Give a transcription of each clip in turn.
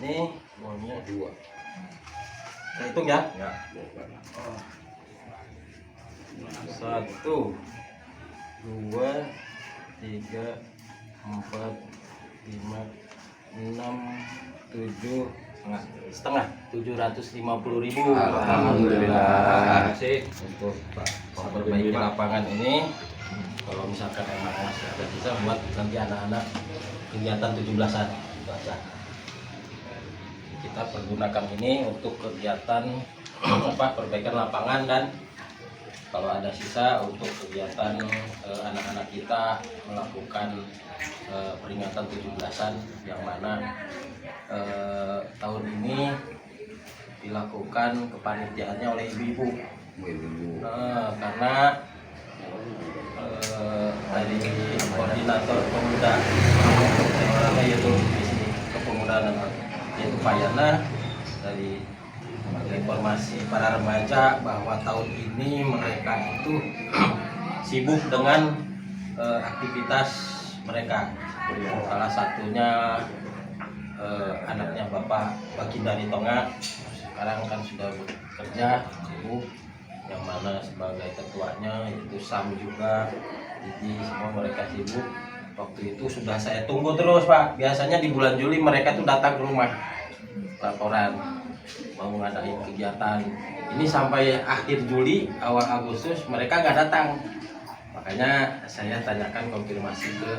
Ini maunya 2. Saya hitung ya. Ya. 1, 2, 3, 4, 5, 6, 7 setengah 750.000. Alhamdulillah. Terima kasih untuk memperbaiki lapangan ini. Kalau misalkan emang masih ada bisa buat nanti anak-anak kegiatan 17-an itu aja. Kita pergunakan ini untuk kegiatan perbaikan lapangan, dan kalau ada sisa untuk kegiatan anak-anak kita melakukan peringatan 17-an, yang mana tahun ini dilakukan kepanitiaannya oleh ibu-ibu. Karena dari koordinator pemuda orangnya yaitu visi kepemudaan yaitu Pak Yana, dari informasi para remaja bahwa tahun ini mereka itu sibuk dengan aktivitas mereka. Salah satunya anaknya Bapak Bagindari Tonga sekarang kan sudah bekerja, sibuk, yang mana sebagai ketuanya itu Sam juga, jadi semua mereka sibuk. Waktu itu sudah saya tunggu terus Pak, biasanya di bulan Juli mereka tuh datang ke rumah laporan mau ngadain kegiatan. Ini sampai akhir Juli awal Agustus mereka nggak datang, makanya saya tanyakan konfirmasi ke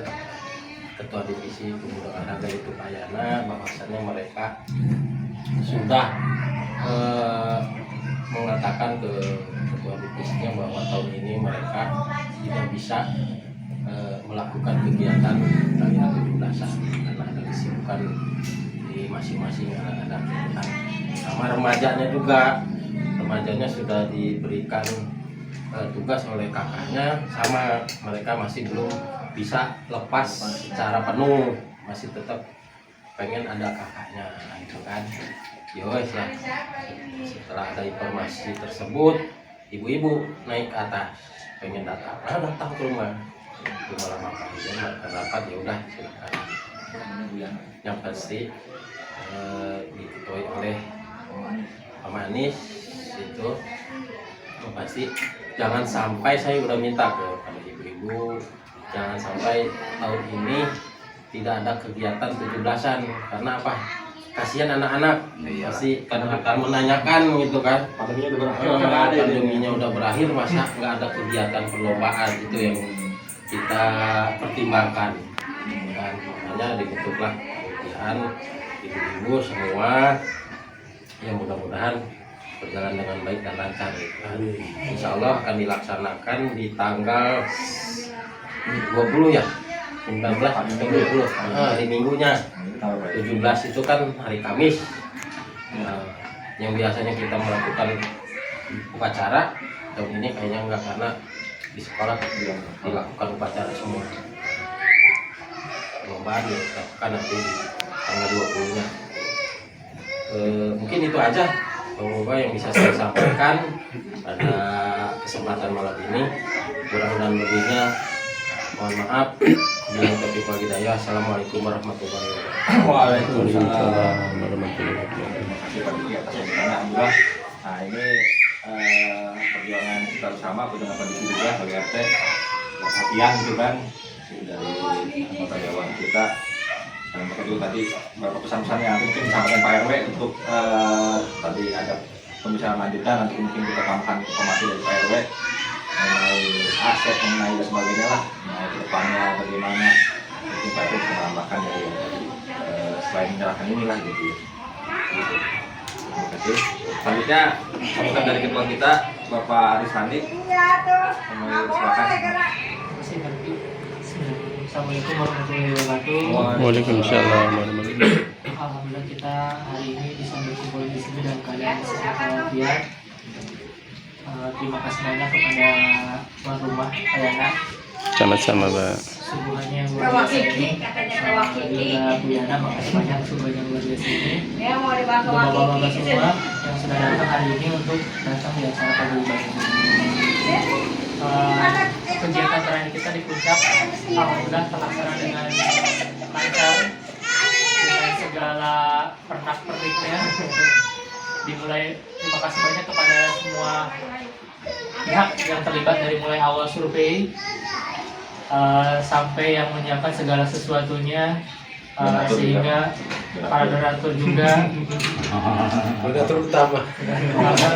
Ketua Divisi Pemuda Olahraga itu Pak Yana, bahwasannya mereka sudah mengatakan ke Ketua Divisinya bahwa tahun ini mereka tidak bisa melakukan kegiatan tanggal 17-an karena ada kesibukan di masing-masing anak-anak kita. Sama remajanya juga, remajanya sudah diberikan tugas oleh kakaknya, sama mereka masih belum bisa lepas secara penuh, masih tetap pengen ada kakaknya gitu kan. Yowes ya, setelah ada informasi tersebut, ibu-ibu naik ke atas pengen datang, datang ke rumah malam makan rapat, ya udah silakan. Yang pasti diketuai oleh Pak Manis itu pasti jangan sampai, saya udah minta kepada ibu-ibu jangan sampai tahun ini tidak ada kegiatan 17-an. Karena apa? Kasihan anak-anak, pasti kan akan menanyakan gitu kan, pandeminya udah berakhir masa nggak ada kegiatan perlombaan, itu yang kita pertimbangkan kan. Makanya dibentuklah kegiatan ibu-ibu semua, yang mudah-mudahan berjalan dengan baik dan lancar kan. Insya Allah akan dilaksanakan di tanggal 20 ya, 19 atau 20 hari Minggunya. 17 itu kan hari Kamis. Yang biasanya kita melakukan upacara, tahun ini kayaknya enggak, karena di sekolah dilakukan upacara semua. Perlombaan dilakukan nanti di tanggal 20-nya. Mungkin itu aja semoga yang bisa saya sampaikan pada kesempatan malam ini. Mudah-mudahan lebihnya mohon maaf. Bilang taufiq wal hidayah. Assalamualaikum warahmatullahi wabarakatuh. Waalaikumsalam warahmatullahi wabarakatuh. Alhamdulillah. Nah ini perjuangan kita bersama dengan kondisi juga sebagai RT perhatian gitu kan dari anggota dewan kita. Dan mereka juga tadi beberapa pesan-pesan yang mungkin disampaikan Pak RW untuk tadi ada pembicaraan lanjutan, nanti mungkin kita tambahkan informasi dari Pak RW mengenai aset, mengenai dan sebagainya lah, mengenai kedepannya bagaimana mungkin Pak RW bisa menambahkan dari selain menyerahkan inilah gitu. Terima kasih. Selanjutnya sambutan dari ketua kita Bapak Aris Mandi. Silakan. Assalamualaikum warahmatullahi wabarakatuh. Waalaikumsalam warahmatullahi wabarakatuh. Alhamdulillah kita hari ini bisa berkumpul di sini dalam keadaan sehat walafiat. Terima kasih banyak kepada tuan rumah Ayana Sama-sama, Pak. suguhannya yang luar biasa ini. Juga Bu Yana, makasih banyak suguhan yang luar biasa ini. Untuk bapak-bapak semua yang sudah datang hari ini untuk datang di acara paguyuban ini. Kegiatan terakhir kita di puncak alhamdulillah terlaksana dengan lancar dengan segala pernak-perniknya. Dimulai, terima kasih banyak kepada semua pihak yang terlibat dari mulai awal survei sampai yang menyiapkan segala sesuatunya, sehingga para donatur juga. Donatur utama. Donatur,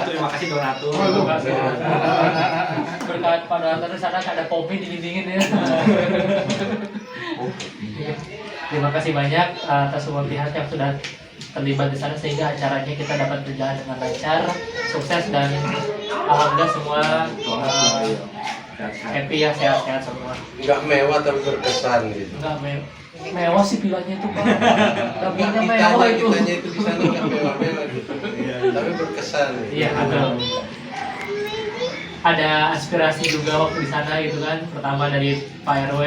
terima kasih donatur. Berkat pada donatur sana ada kopi dingin-dingin ya. Terima kasih banyak atas semua pihak yang sudah terlibat di sana sehingga acaranya kita dapat berjalan dengan lancar, sukses, dan alhamdulillah semua happy ya, sehat-sehat semua. Enggak mewah tapi berkesan gitu. Enggak mewah sih pilanya tuh Pak. Dapurnya mewah itu. Kitanya itu di sana enggak mewah-mewah gitu. Tapi berkesan. Iya, ada aspirasi juga waktu di sana gitu kan. Pertama dari Pak RW,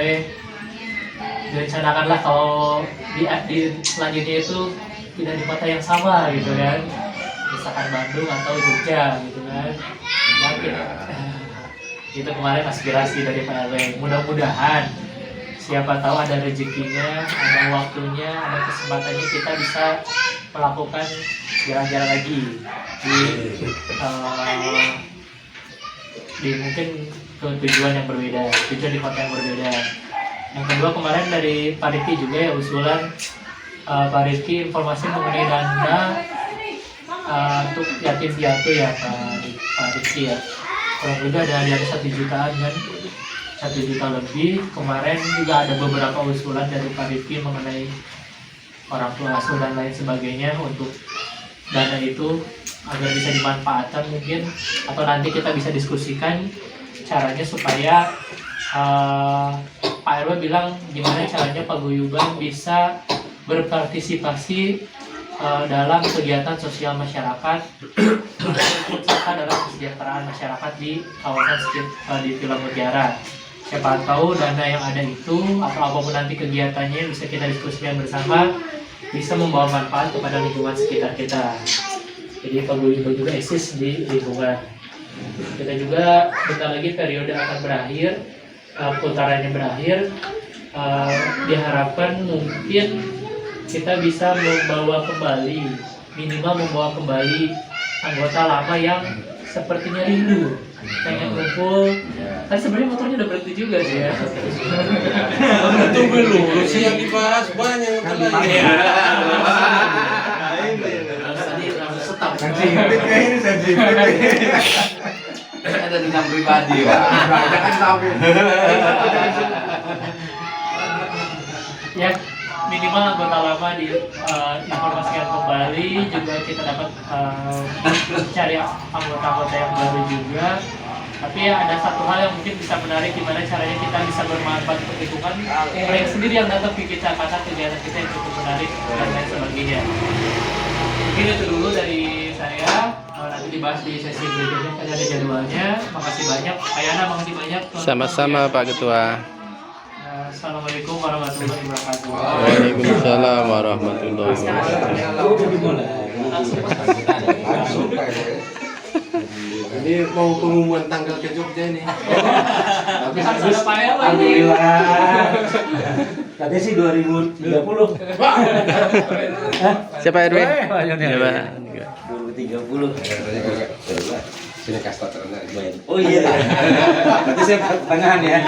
direncanakanlah kalau di selanjutnya itu tidak di kota yang sama gitu kan, misalkan Bandung atau Jogja gitu kan. Itu kemarin aspirasi dari Pak RW. Mudah-mudahan siapa tahu ada rezekinya, ada waktunya, ada kesempatannya kita bisa melakukan jalan-jalan lagi di mungkin ke tujuan yang berbeda, tujuan di kota yang berbeda. Yang kedua, kemarin dari Pak Riki juga ya usulan Pak Riki informasi mengenai dana untuk yatim piatu ya Pak Riki ya. Kurang lebih ada di atas 1 jutaan kan, 1 juta lebih. Kemarin juga ada beberapa usulan dari Pak Riki mengenai orang tua asuh dan lain sebagainya untuk dana itu agar bisa dimanfaatkan mungkin, atau nanti kita bisa diskusikan caranya supaya Pak RW bilang gimana caranya paguyuban bisa berpartisipasi dalam kegiatan sosial masyarakat serta dalam kesejahteraan masyarakat di kawasan di Villa Mutiara. Siapa tahu dana yang ada itu atau apapun nanti kegiatannya bisa kita diskusikan bersama, bisa membawa manfaat kepada lingkungan sekitar kita. Jadi paguyuban juga eksis di lingkungan. Kita juga bentar lagi periode akan berakhir, putarannya berakhir. Diharapkan mungkin kita bisa membawa kembali, minimal membawa kembali anggota lama yang sepertinya rindu, pengen kumpul. Kan sebenarnya motornya udah berhenti juga sih ya. Itu belum sih yang dibahas banyak lagi. Tadi harus stop. Ini sensitif. Ada dendam pribadi, Pak. Jangan tahu. Ya, minimal anggota lama diinformasikan kembali, juga kita dapat cari anggota-anggota yang baru juga. Tapi ya ada satu hal yang mungkin bisa menarik, gimana caranya kita bisa bermanfaat untuk lingkungan. Mereka sendiri yang datang ke kita, karena kegiatan kita yang cukup menarik dan lain sebagainya. Mungkin itu dulu dari saya. Nanti dibahas di sesi berikutnya, kan ada jadwalnya. Makasih banyak, Pak Yana, makasih banyak. Sama-sama Pak Ketua. Assalamualaikum warahmatullahi wabarakatuh. Waalaikumsalam warahmatullahi wabarakatuh. Ini mau pengumuman tanggal ke Jogja nih. Tapi harus Pak RW. Alhamdulillah. Katanya sih 2030. Siapa RW? Coba. 2030. Sini kasta terkenal. Oh iya. Nanti saya pertengahan ya.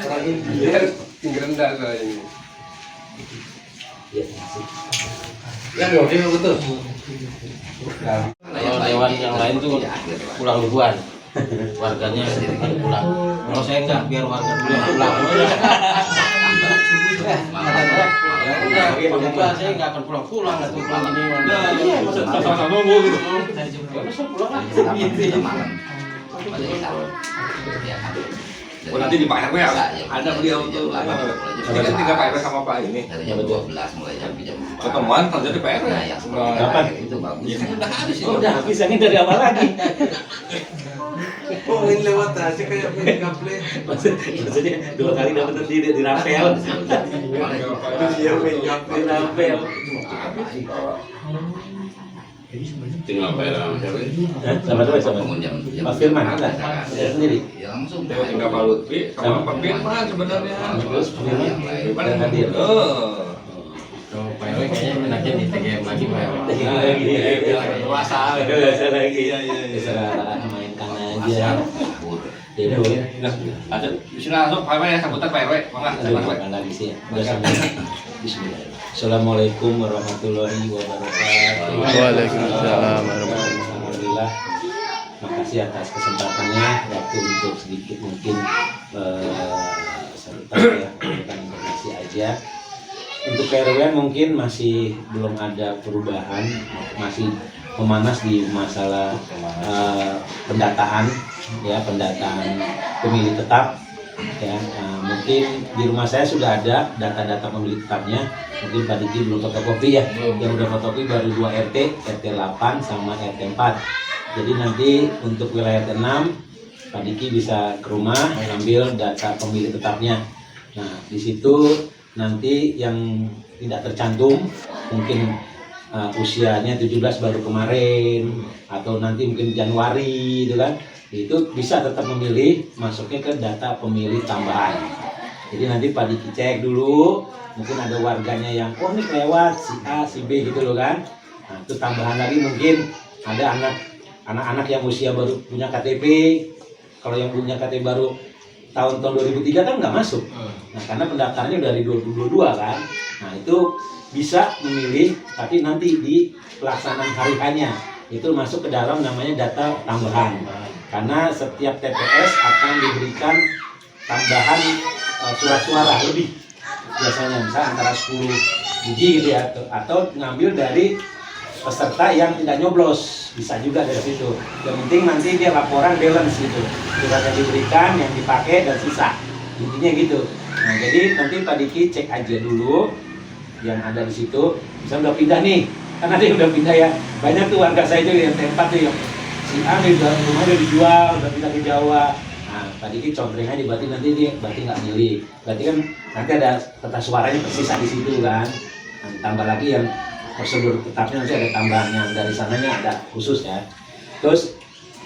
Orang India tinggi rendah soalnya ini. Ya mau dia betul. Kalau hewan yang lain tuh pulang duluan, warganya sendiri pulang. Kalau saya enggak, biar warga dulu yang pulang. Udah, saya nggak akan pulang atau pulang ini. Iya, sama-sama nunggu gitu. Masa pulang lah. Oh, nanti di Pak RW ada beliau tuh. Ini kan 3 Pak RW sama Pak ini. Dari jam 12 mulai jam 4. Pertemuan terjadi PR. Kapan? Itu bagus. Ya kan udah habis Oh, udah habis ini dari awal lagi. Oh, ini lewat aja kayak main gaple. Maksudnya 2 kali dapat di rapel. Iya, main gaple. Di rapel. Tinggal PR. Sama tuh sama. Mas Firman ada? Saya sendiri. Ya langsung. Tinggal Pak Lutfi sama Pak Firman sebenarnya. Terus Firman dan hadir. Kalau Pak RW kayaknya enaknya di TGM lagi Pak RW. Dewasa. lagi. Bisa mainkan aja. Debut. Ada bisa langsung Pak RW ya sambutan Pak RW. Mangga silakan Pak. lagi sih ya. Bismillah. Assalamualaikum warahmatullahi wabarakatuh. Waalaikumsalam warahmatullahi wabarakatuh. Alhamdulillah. Makasih atas kesempatannya waktu untuk sedikit mungkin serta ya memberikan informasi aja. Untuk KRW mungkin masih belum ada perubahan, masih memanas di masalah pendataan ya, pendataan pemilih tetap ya. Mungkin di rumah saya sudah ada data-data pemilih tetapnya, mungkin Pak Diki belum fotokopi ya, yang udah fotokopi baru 2 RT, RT 8 sama RT 4. Jadi nanti untuk wilayah RT 6 Pak Diki bisa ke rumah mengambil data pemilih tetapnya. Nah di situ nanti yang tidak tercantum mungkin usianya 17 baru kemarin atau nanti mungkin Januari gitu kan, itu bisa tetap memilih masuknya ke data pemilih tambahan. Jadi nanti Pak Diki cek dulu, mungkin ada warganya yang oh ini kelewat si A si B gitu loh kan. Nah itu tambahan lagi mungkin ada anak-anak yang usia baru punya KTP. Kalau yang punya KTP baru tahun 2003 kan nggak masuk. Nah karena pendaftarannya dari 2022 kan. Nah itu bisa memilih, tapi nanti di pelaksanaan hari hanya itu masuk ke dalam namanya data tambahan. Karena setiap TPS akan diberikan tambahan surat suara lebih. Biasanya misalnya antara 10 biji gitu ya, atau ngambil dari peserta yang tidak nyoblos, bisa juga dari situ. Yang penting nanti dia laporan balance gitu, surat yang diberikan, yang dipakai dan sisa, intinya gitu. Nah jadi nanti Pak Diki cek aja dulu yang ada di situ. Misalnya udah pindah nih, kan ada yang udah pindah ya, banyak tuh warga saya itu yang tempat tuh yang si A nih rumah udah dijual, udah pindah ke Jawa. Nah Pak Diki contohnya aja, berarti nanti dia berarti nggak milih, berarti kan nanti ada kertas suaranya tersisa di situ kan. Nah, tambah lagi yang prosedur tetapnya nanti ada tambahannya dari sananya ada khusus ya. Terus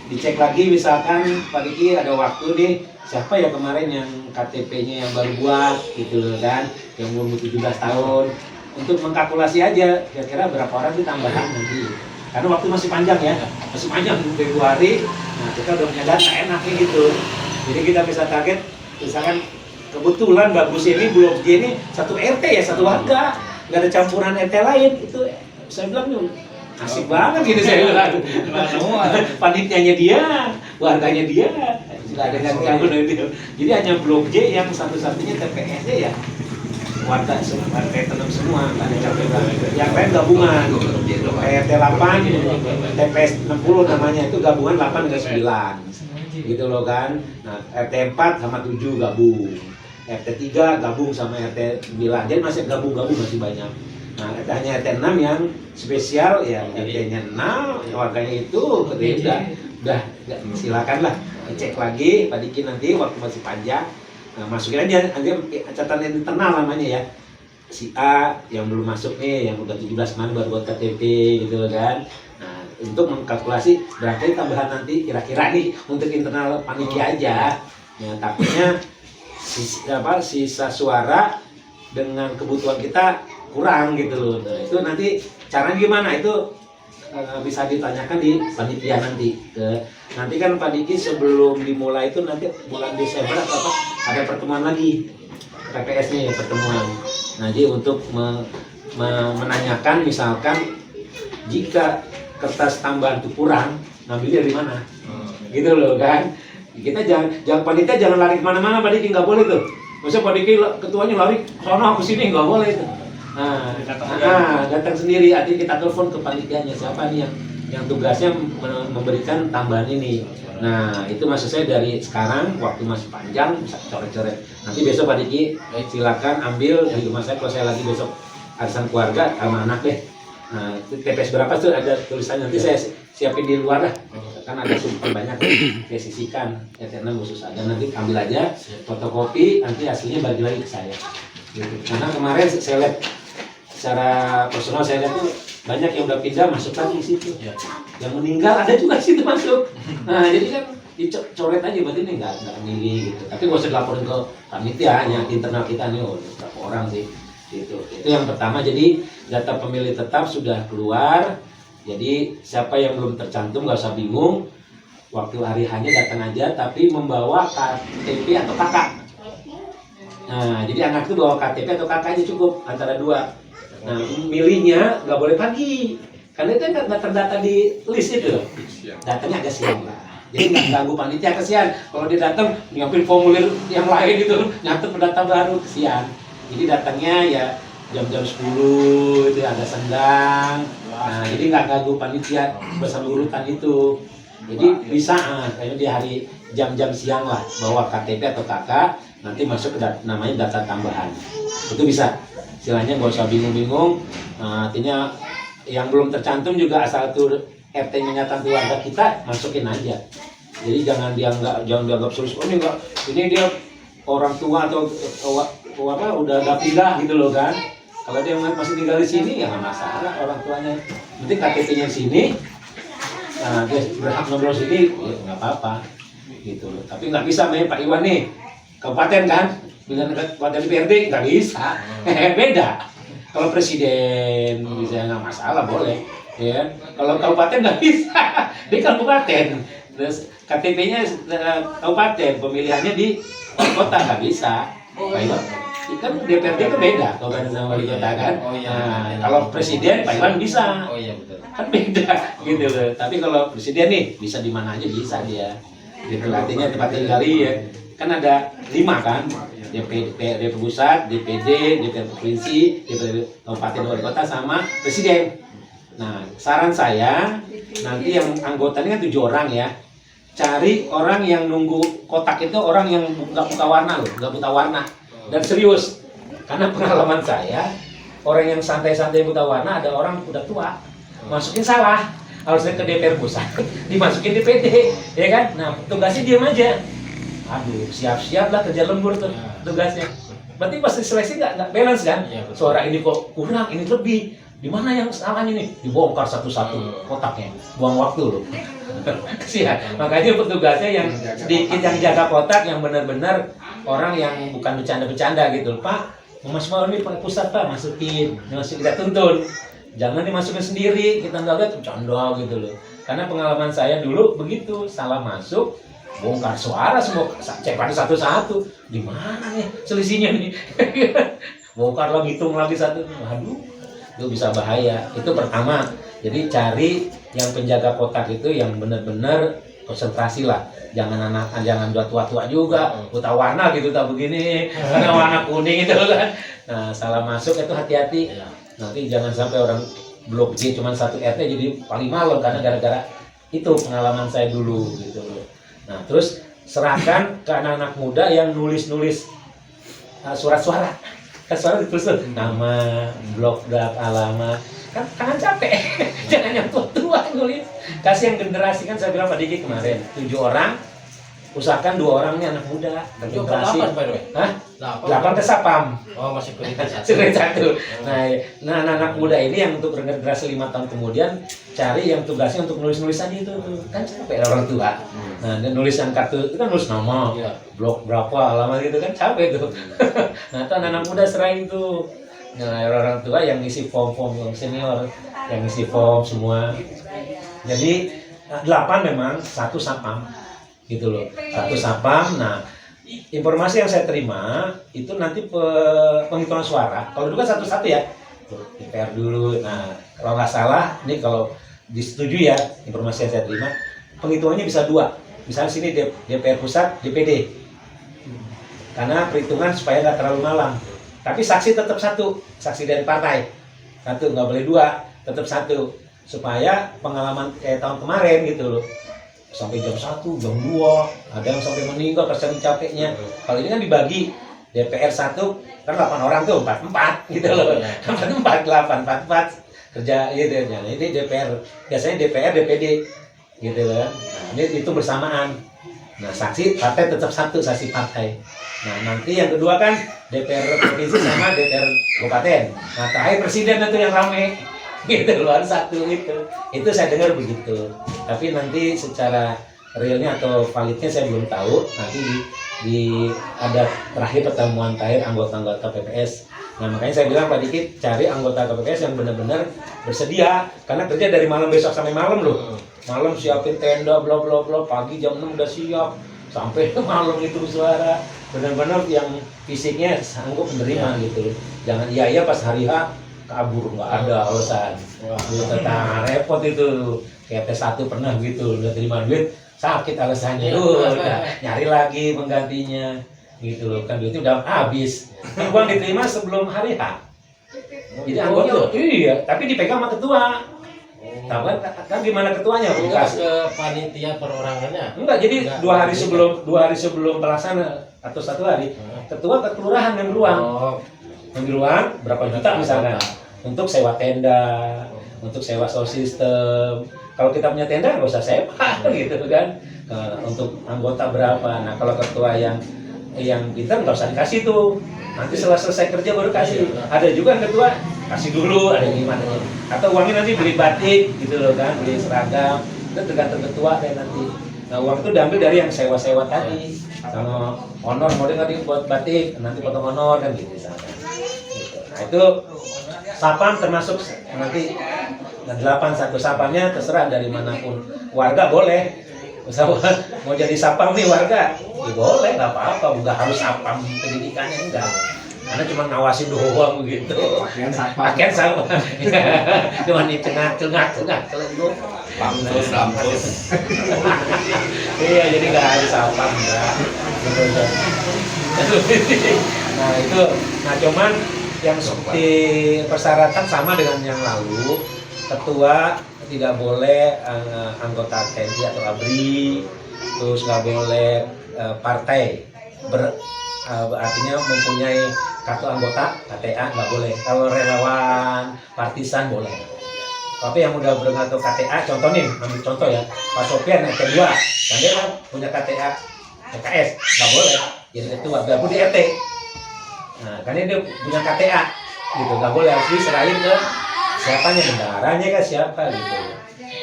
dicek lagi misalkan Pak Diki ada waktu nih, siapa ya kemarin yang KTP-nya yang baru buat gitu loh kan, yang umur 17 tahun, untuk mengkalkulasi aja kira-kira berapa orang itu tambahan nanti. Karena waktu masih panjang ya, masih panjang Februari. Nah kita udah punya data enaknya gitu. Jadi kita bisa target, misalkan kebetulan bagus ini Blok G ini satu RT ya, satu warga, nggak ada campuran RT lain. Itu saya bilang nih asik banget gitu saya bilang. Panitianya dia, warganya dia, nggak ada yang campuran dia. Jadi hanya Blok J yang satu-satunya TPS-nya ya warga RT 6 semua, nggak ada campuran. Yang lain gabungan. RT 8, TPS 60 namanya, itu gabungan 8 ke 9 gitu loh kan. Nah RT 4 sama 7 gabung, RT 3 gabung sama RT 9, jadi masih gabung-gabung masih banyak. Nah hanya RT 6 yang spesial ya, RT-nya 6 warganya itu udah silakan lah cek lagi Pak Diki nanti waktu masih panjang. Nah masukin aja nanti catatan internal namanya ya, si A yang belum masuk nih, yang udah 17 kemarin baru buat KTP gitu loh kan. Nah untuk mengkalkulasi berarti tambahan nanti kira-kira nih untuk internal panitia aja ya, takutnya sisa suara dengan kebutuhan kita kurang gitu loh. Nah, itu nanti caranya gimana itu bisa ditanyakan di panitia nanti. Nanti kan Pak Diki sebelum dimulai itu nanti bulan Desember atau apa ada pertemuan lagi PPS-nya ya, pertemuan. Nah jadi untuk menanyakan misalkan jika kertas tambahan itu kurang, ngambilnya dari mana? Gitu loh kan. Kita jangan panitia jangan lari kemana-mana, Pak Diki nggak boleh tuh. Maksudnya Pak Diki ketuanya lari sono ke sini nggak boleh tuh. Nah, datang sendiri, artinya kita telepon ke panitianya siapa nih yang tugasnya memberikan tambahan ini. Nah itu maksud saya dari sekarang waktu masih panjang bisa coret-coret. Nanti besok Pak Diki silakan ambil di rumah saya, kalau saya lagi besok arisan keluarga sama anak deh. Nah, TPS berapa tuh ada tulisannya, nanti saya siapin di luar lah. Kan ada simpan banyak, saya sisihkan. RT 6 khusus ada, nanti ambil aja, fotokopi, nanti hasilnya bagi lagi ke saya. Gitu. Karena kemarin saya lihat secara personal saya lihat tuh banyak yang udah pindah masuk lagi di situ. Yang meninggal ada juga di situ masuk. Nah, jadi kan dicoret aja berarti ini nggak milih gitu. Tapi nggak usah dilaporin ke panitia, hanya internal kita nih, berapa orang sih gitu. Itu yang pertama. Jadi data pemilih tetap sudah keluar. Jadi siapa yang belum tercantum nggak usah bingung. Waktu hari hanya datang aja, tapi membawa KTP atau KK. Nah, jadi anak itu bawa KTP atau KK aja cukup, antara dua. Nah, milihnya nggak boleh pagi, karena itu nggak terdata di list itu. Datanya agak siang lah. Jadi nggak ganggu panitia, kesian. Kalau dia datang nyiapin formulir yang lain gitu, nyatet data baru, kesian. Jadi datangnya ya jam-jam 10 itu ada sendang. Nah, jadi nggak ganggu panitia bersama urutan itu. Jadi bisa kayaknya di hari jam-jam siang lah bawa KTP atau KK, nanti masuk ke namanya data tambahan. Itu bisa. Istilahnya nggak usah bingung-bingung. Nah, artinya yang belum tercantum juga asal tuh RT menyatakan keluarga kita, masukin aja. Jadi jangan dianggap serius. Oh ini dia orang tua atau apa udah pindah gitu loh kan. Kalau dia masih tinggal di sini ya nggak masalah orang tuanya. Penting KTP-nya di sini. Nah, dia berhak ngobrol sini ya nggak apa-apa gitu loh. Tapi nggak bisa main Pak Iwan nih kabupaten kan, dengan kabupaten DPRD nggak bisa. Beda. Kalau presiden bisa nggak masalah boleh. Ya, kalau kabupaten nggak bisa, di kabupaten, terus KTP-nya kabupaten, pemilihannya di kota nggak bisa. Pak Iwan, kan DPRD itu beda, kabupaten sama wali kota kan. Nah, kalau presiden Pak Iwan bisa, kan beda gitu loh. Tapi kalau presiden nih bisa di mana aja bisa dia. Gitu artinya tempat tinggal ya. Kan ada 5 kan, DPD pusat, DPD, DPD provinsi, DPD kabupaten wali kota sama presiden. Nah, saran saya nanti yang anggotanya kan 7 orang ya. Cari orang yang nunggu kotak itu orang yang nggak buta warna loh, nggak buta warna dan serius. Karena pengalaman saya, orang yang santai-santai buta warna ada orang udah tua, masukin salah. Harusnya ke DPR pusat, dimasukin DPD, ya kan? Nah, tugasnya diam aja. Aduh, siap-siap lah kerja lembur tuh tugasnya. Berarti pasti seleksi nggak balance kan? Suara ini kok kurang, ini lebih. Di mana yang salahnya nih? Dibongkar satu-satu kotaknya. Buang waktu loh. Kesian. Makanya petugasnya yang sedikit yang jaga kotak yang benar-benar orang yang bukan bercanda-bercanda gitu. Pak, Mas mau ini Pak pusat Pak masukin kita tuntun. Jangan dimasukin sendiri, kita nggak lihat bercanda gitu loh. Karena pengalaman saya dulu begitu, salah masuk, bongkar suara semua, cek lagi satu-satu. Di mana nih selisihnya nih? Bongkar lagi, hitung lagi satu. Waduh, itu bisa bahaya. Itu pertama. Jadi cari yang penjaga kotak itu yang benar-benar konsentrasi lah. Jangan udah tua-tua juga, buta warna gitu tak begini, karena warna kuning itu kan. Nah, salah masuk itu hati-hati. Nanti jangan sampai orang blok G cuma 1 RT jadi paling malam karena gara-gara itu pengalaman saya dulu gitu loh. Nah, terus serahkan ke anak-anak muda yang nulis-nulis surat suara. Kan suara ditulis nama, blok, alamat. Kan capek. Jangan yang tua-tua nulis. Kasih yang generasi, kan saya bilang Pak Diki kemarin 7 orang, usahakan 2 orang ini anak muda generasi. 8 ke Sapam. Oh, masih kuliah satu. Nah, anak-anak muda ini yang untuk generasi 5 tahun kemudian cari yang tugasnya untuk nulis-nulis aja itu tuh. Kan capek orang tua. Nah, dan nulis yang kartu itu kan nulis nama, blok berapa, alamat itu kan capek tuh. Nah, itu anak-anak muda serahin tuh. Nah, orang tua yang ngisi form-form yang senior, yang ngisi form semua. Jadi 8 memang 1 Sapam gitu loh. 1 Sapam. Nah, informasi yang saya terima itu nanti penghitungan suara. Kalau dulu kan 1-1 ya, DPR dulu. Nah, kalau nggak salah, ini kalau disetujui ya informasi yang saya terima, penghitungannya bisa 2. Misalnya sini DPR pusat, DPD. Karena perhitungan supaya nggak terlalu malam. Tapi saksi tetap 1, saksi dari partai. 1, nggak boleh 2, tetap 1. Supaya pengalaman kayak tahun kemarin gitu loh. Sampai jam 1, jam 2, ada yang sampai meninggal karena capeknya. Kalau ini kan dibagi DPR 1 kan 8 orang tuh 44 gitu loh. 44 8 44 kerja gitu ya. Nah, ini DPR biasanya DPR DPD gitu kan. Nah, ini itu bersamaan. Nah, saksi partai tetap satu, saksi partai. Nah, nanti yang kedua kan DPR provinsi sama DPR kabupaten. Nah, terakhir presiden itu yang rame. Gitu luar satu itu. Itu saya dengar begitu. Tapi nanti secara realnya atau validnya saya belum tahu. Nanti di ada terakhir pertemuan terakhir anggota-anggota PPS. Nah, makanya saya bilang Pak Dikit cari anggota KPPS yang benar-benar bersedia, karena kerja dari malam besok sampai malam loh. Malam siapin tenda bla bla bla, pagi jam 6 udah siap sampai malam itu suara. Benar-benar yang fisiknya sanggup menerima gitu. Jangan iya pas hari H kabur, nggak ada alasan. Tetap repot itu. Kayak T1 pernah gitu, udah terima duit sakit alasannya, udah nyari lagi penggantinya gitu loh, kan duitnya udah habis. Kan uang diterima sebelum hari H. Jadi anggota iya, tapi dipegang sama ketua. Tahu kan gimana ketuanya? Enggak ke panitia perorangannya. Enggak, jadi dua hari sebelum pelaksana atau 1 hari, ketua ke kelurahan ngambil uang. Ngambil uang berapa juta misalkan untuk sewa tenda, untuk sewa sound system. Kalau kita punya tenda nggak usah sewa gitu kan. Untuk anggota berapa? Nah, kalau ketua yang pintar nggak usah dikasih tuh. Nanti setelah selesai kerja baru kasih. Ada juga yang ketua kasih dulu, ada yang gimana. Atau uangnya nanti beli batik gitu loh kan, beli seragam. Itu tergantung ketua deh nanti. Nah, uang itu diambil dari yang sewa-sewa tadi. Sama honor, mau nanti buat batik, nanti potong honor kan gitu misalkan. Gitu. Nah, itu sapam termasuk nanti 8 sapamnya terserah dari manapun. Warga boleh. Misalnya mau jadi sapam nih warga, ya boleh, nggak apa-apa, nggak harus sapam pendidikannya enggak. Karena cuma ngawasin doang gitu. Pakaian sapam. Cuma nih cengak. Lampus. Iya, jadi nggak harus sapam enggak. Nah itu, cuman yang seperti persyaratan sama dengan yang lalu. Ketua tidak boleh anggota TNI atau ABRI, terus nggak boleh partai artinya mempunyai kartu anggota KTA nggak boleh. Kalau relawan partisan boleh. Tapi yang udah berkartu KTA, contoh nih, ambil contoh ya, Pak Sofian yang kedua, dan dia kan punya KTA PKS, nggak boleh jadi ketua, biarpun di RT. Nah, karena dia punya KTA, gitu, nggak boleh, harus diserahin ke siapanya, bendaharanya kan siapa gitu.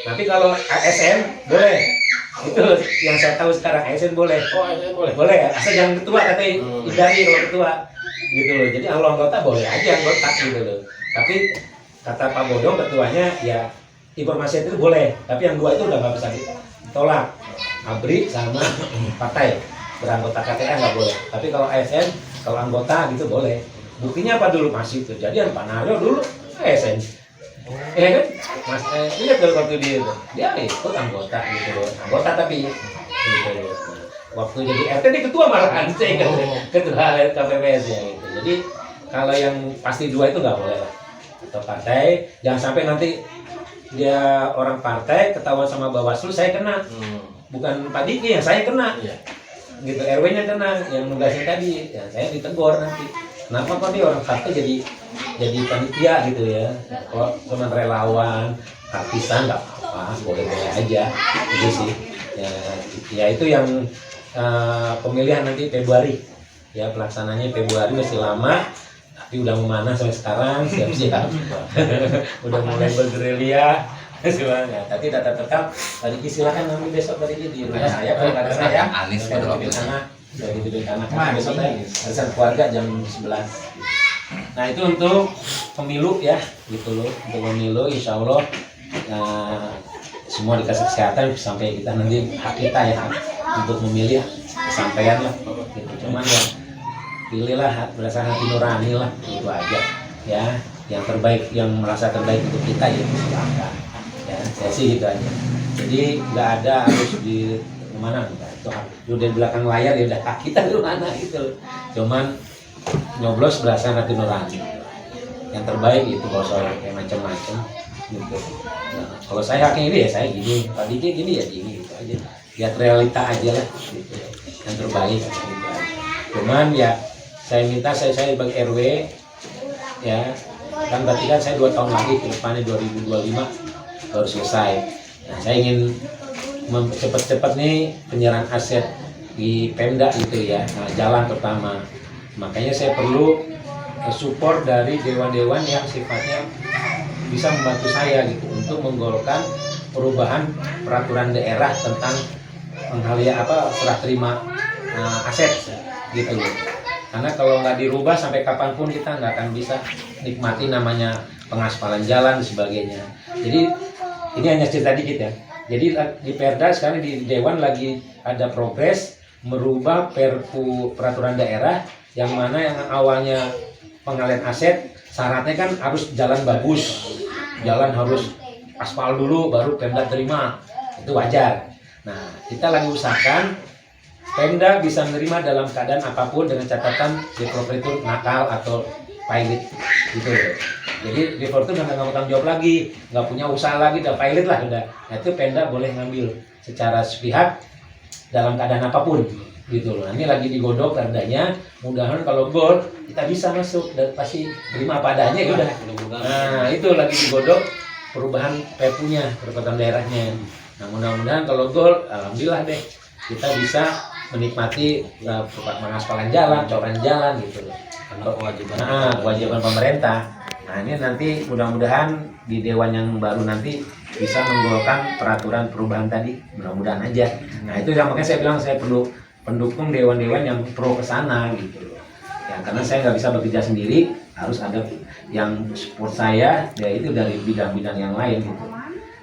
Tapi kalau ASN boleh, itu yang saya tahu sekarang ASN boleh. Oh, ASN boleh. Boleh, asal jangan ketua katanya, hindari kalau ketua, gitu loh. Jadi kalau anggota boleh aja anggota gitu loh. Tapi kata Pak Bodong ketuanya ya informasi itu boleh, tapi yang dua itu udah nggak bisa ditolak. ABRI sama partai beranggota KTA nggak boleh. Tapi kalau ASN, kalau anggota gitu boleh. Buktinya apa dulu masih kejadian Pak Naryo dulu ASN. Kan? Mas, lihat kalau waktu dia ikut anggota gitu loh. Anggota tapi gitu loh. Waktu jadi RT dia ketua malahan, saya ketua KPPS ya gitu. Jadi kalau yang pasti dua itu nggak boleh lah. Atau partai, jangan sampai nanti dia orang partai ketahuan sama Bawaslu saya kena. Bukan Pak Diki yang saya kena. Gitu, RW-nya kena, yang nugasin tadi, ya saya ditegur nanti. Kenapa kok dia orang partai jadi panitia gitu ya? Kok cuma relawan, partisan nggak apa-apa, boleh-boleh aja, itu sih. Ya itu yang pemilihan nanti Februari, ya pelaksananya Februari masih lama, tapi udah memanah sampai sekarang, siap-siap. Udah mulai bergerilya. Semuanya. Tapi data tetap tadi silakan nanti besok tadi di rumah saya kalau ada saya Anis dari gedung tanah dari gedung tanah kan besok arisan keluarga jam 11. Nah itu untuk pemilu ya gitu loh, untuk pemilu insya Allah semua dikasih kesehatan sampai kita nanti hak kita ya untuk memilih kesampaian lah gitu. Cuman ya pilihlah berdasarkan hati nurani lah itu aja ya, yang terbaik, yang merasa terbaik untuk kita ya silakan. Ya, saya sih gitu aja. Jadi nggak ada harus di mana, itu udah di belakang layar ya udah hak kita di mana gitu. Cuman nyoblos berdasarkan hati nurani. Yang terbaik itu kalau soal kayak macam-macam gitu. Nah, kalau saya haknya ini ya saya gini, Pak Diki gini ya gini gitu aja. Lihat realita aja lah gitu. Yang terbaik gitu aja. Cuman ya saya minta saya sebagai RW ya, kan berarti kan saya 2 tahun lagi ke depannya 2025 baru selesai. Nah, saya ingin cepat-cepat nih penyerahan aset di Pemda itu ya. Nah, jalan pertama. Makanya saya perlu support dari dewan-dewan yang sifatnya bisa membantu saya gitu untuk menggolkan perubahan peraturan daerah tentang serah terima aset gitu. Karena kalau nggak dirubah sampai kapanpun kita nggak akan bisa nikmati namanya pengaspalan jalan dan sebagainya. Jadi ini hanya cerita dikit ya. Jadi di Perda sekarang di Dewan lagi ada progres merubah Perpu peraturan daerah yang mana yang awalnya pengalian aset syaratnya kan harus jalan bagus, jalan harus aspal dulu baru Pemda terima, itu wajar. Nah, kita lagi usahakan Pemda bisa menerima dalam keadaan apapun dengan catatan developer itu nakal atau pilot gitu. Jadi developer itu nggak tanggung jawab lagi, nggak punya usaha lagi, udah pilot lah udah. Nah, itu Pemda boleh ngambil secara sepihak dalam keadaan apapun gitu loh. Nah, ini lagi digodok perdanya, mudah-mudahan kalau gol kita bisa masuk dan pasti terima apa adanya ya udah. Nah, itu lagi digodok perubahan perpunya, peraturan daerahnya. Nah, mudah-mudahan kalau gol, alhamdulillah deh kita bisa menikmati pengaspalan jalan, coran jalan gitu loh. Kewajiban pemerintah. Nah, ini nanti mudah-mudahan di dewan yang baru nanti bisa menggolkan peraturan perubahan tadi, mudah-mudahan aja. Nah, itu yang makanya saya bilang saya perlu pendukung dewan-dewan yang pro ke sana gitu loh. Ya, karena saya nggak bisa bekerja sendiri, harus ada yang support saya, yaitu dari bidang-bidang yang lain gitu.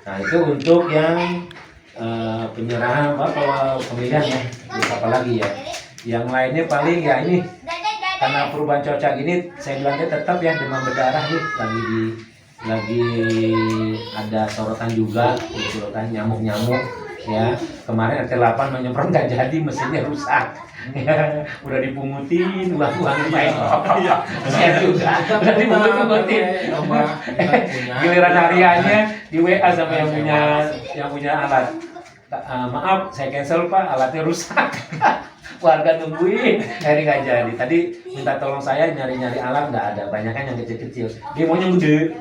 Nah, itu untuk yang penyerahan kalau pemilihan ya, terus apa lagi ya. Yang lainnya paling ya ini karena perubahan cuaca gini, saya bilangnya tetap ya demam berdarah nih lagi ada sorotan juga gitu kan, nyamuk ya. Kemarin RT 8 menyemprot nggak jadi, mesinnya rusak. Ya, udah dipungutin uang main saya juga udah dipungutin. Giliran hariannya di WA sama yang punya alat, maaf saya cancel Pak, alatnya rusak. Warga nungguin, hari nggak jadi. Tadi minta tolong saya nyari alat, nggak ada, banyak kan yang kecil-kecil. Dia mau yang gede,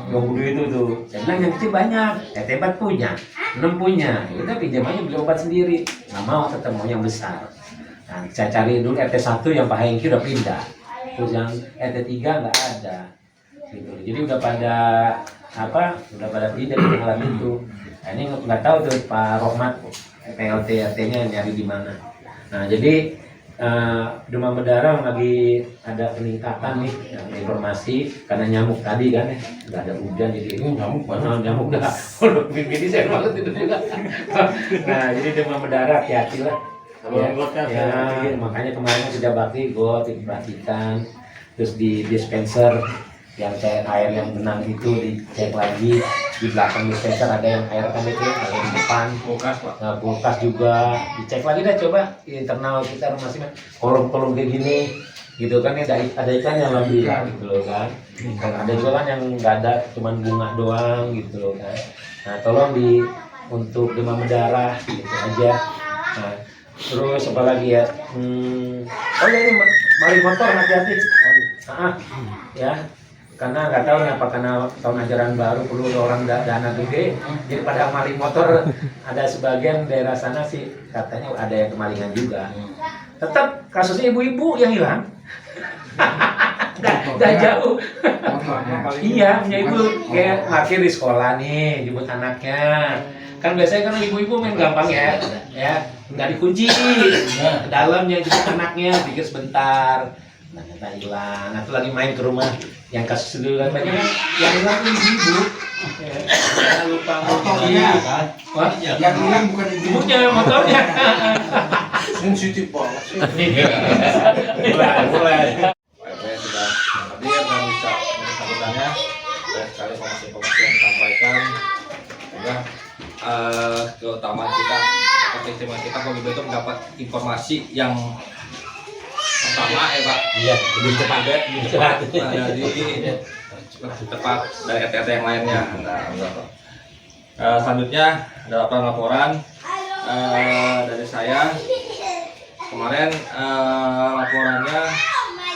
yang gede itu tuh. Saya bilang yang kecil banyak, Hebat punya, 6 punya. Ya udah pinjam aja beli obat sendiri. Nggak mau, tetap mau yang besar. Nah, saya cari dulu RT 1 yang Pak Hengki udah pindah, terus yang RT 3 nggak ada. Gitu. Jadi udah pada pindah ke alat itu. Nah, ini nggak tahu tuh Pak Rohmat PLT RT-nya nyari di mana. Nah, jadi demam berdarah lagi ada peningkatan nih, informasi karena nyamuk tadi kan ya, nggak ada hujan jadi nyamuk dah. Jadi saya malas itu juga. Nah, jadi demam berdarah hati-hati lah. Ya, makanya kemarin sudah bakti diperhatikan, terus di dispenser yang air yang benang itu dicek lagi, di belakang dispenser ada yang air kan itu, ada di depan kulkas juga dicek lagi dah, coba internal kita masih kolom-kolom kayak gini gitu kan, ada ikan yang lebih gitu loh kan, ada juga kan yang nggak ada, cuman bunga doang gitu loh kan. Nah, tolong untuk demam berdarah gitu aja. Nah, terus apa lagi ya, oh ya, ini maling motor hati-hati ya, karena nggak tahu nih apa karena tahun ajaran baru perlu orang dana gede, jadi pada maling motor. Ada sebagian daerah sana sih katanya ada yang kemalingan juga. Tetap kasusnya ibu-ibu yang hilang. Nggak jauh. Iya, punya ibu kayak parkir di sekolah nih, jemput anaknya. Kan biasanya kan ibu-ibu main gampang ya, nggak dikunci, ke dalamnya jemput anaknya, pikir sebentar, ternyata hilang. Atau lagi main ke rumah yang kasus dulu kan banyak kan, yang hilang tuh ibu-ibu. Lupa kunci. Yang hilang bukan Ibunya, motornya. sensitif banget sih. Mulai. Saya sudah hadir dan bisa menyampaikannya. Dan sekali informasi yang disampaikan, sehingga keutamaan kita, keistimewaan kita kalau itu mendapat informasi yang pertama Pak. Iya, lebih cepat cepat dari RT yang lainnya. Selanjutnya ada laporan dari saya. Kemarin laporannya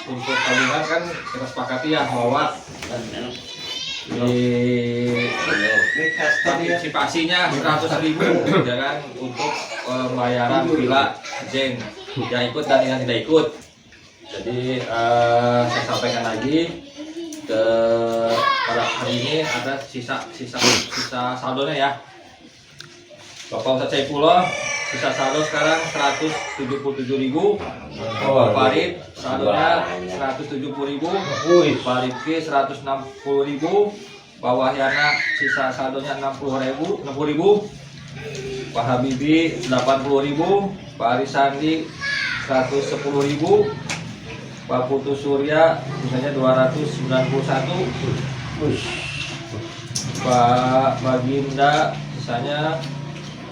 untuk tabungan kan kita sepakati ya bahwa di partisipasinya 100.000 ya kan untuk pembayaran villa Jeng yang ikut dan yang tidak ikut. Jadi saya sampaikan lagi ke pada hari ini ada sisa saldonya ya. Bapak Ustadz Saifullah sisa saldo sekarang 177.000. Bapak Farid saldonya 170.000. Pak Rifki 160.000. Pak Wahyana sisa saldonya 60.000. Pak Habibi 80.000. Pak Arisandi 110.000. Pak Putu Surya misalnya 291. Pak Baginda sisanya